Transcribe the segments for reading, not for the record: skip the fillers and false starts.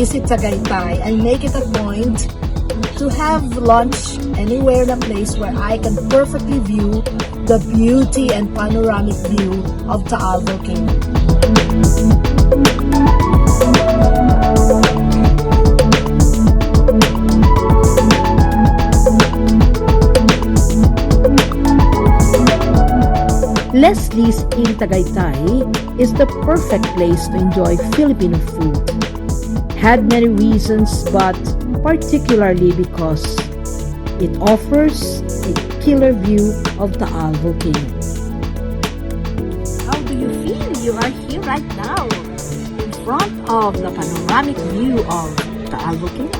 visit Tagaytay, I make it a point to have lunch anywhere in a place where I can perfectly view the beauty and panoramic view of Taal Volcano. Leslie's in Tagaytay is the perfect place to enjoy Filipino food. Had many reasons, but particularly because it offers a killer view of Taal Volcano. How do you feel? You are here right now in front of the panoramic view of Taal Volcano.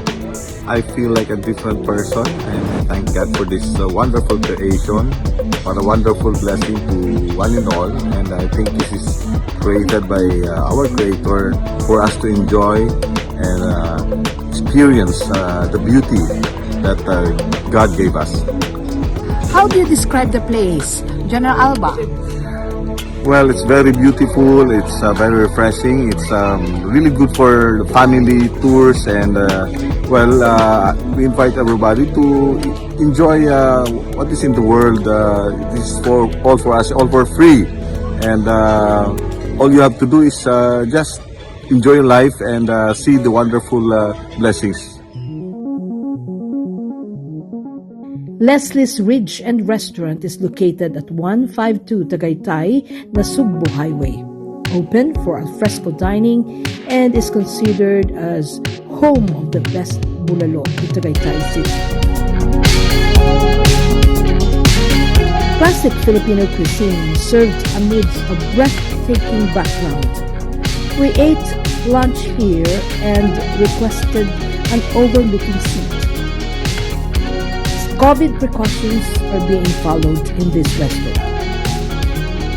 I feel like a different person, and I thank God for this wonderful creation. What a wonderful blessing to one and all, and I think this is created by our Creator for us to enjoy and experience the beauty that God gave us. How do you describe the place, General Alba? Well, it's very beautiful, it's very refreshing, it's really good for family tours, and we invite everybody to enjoy what is in the world. This is all for us, all for free, and all you have to do is just enjoy life and see the wonderful blessings. Leslie's Ridge and Restaurant is located at 152 Tagaytay, Nasugbu Highway. Open for alfresco dining and is considered as home of the best bulalo in Tagaytay City. Classic Filipino cuisine served amidst a breathtaking background. We ate lunch here and requested an overlooking seat. COVID precautions are being followed in this restaurant.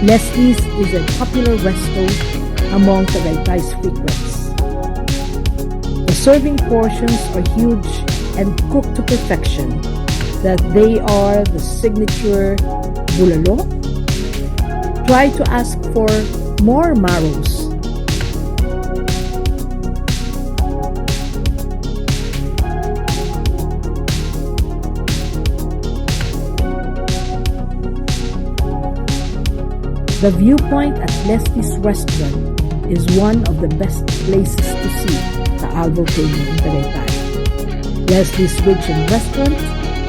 Leslie's is a popular resto among Tagaytay's frequents. The serving portions are huge and cooked to perfection, that they are the signature bulalo. Try to ask for more marrows. The viewpoint at Leslie's Restaurant is one of the best places to see Taal Volcano in Tagaytay. Leslie's Ridge and Restaurant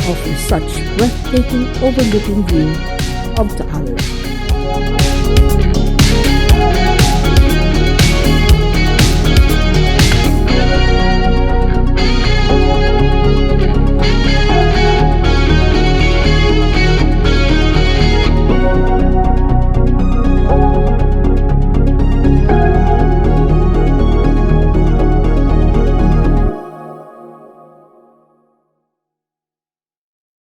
offers such breathtaking overlooking view of Taal.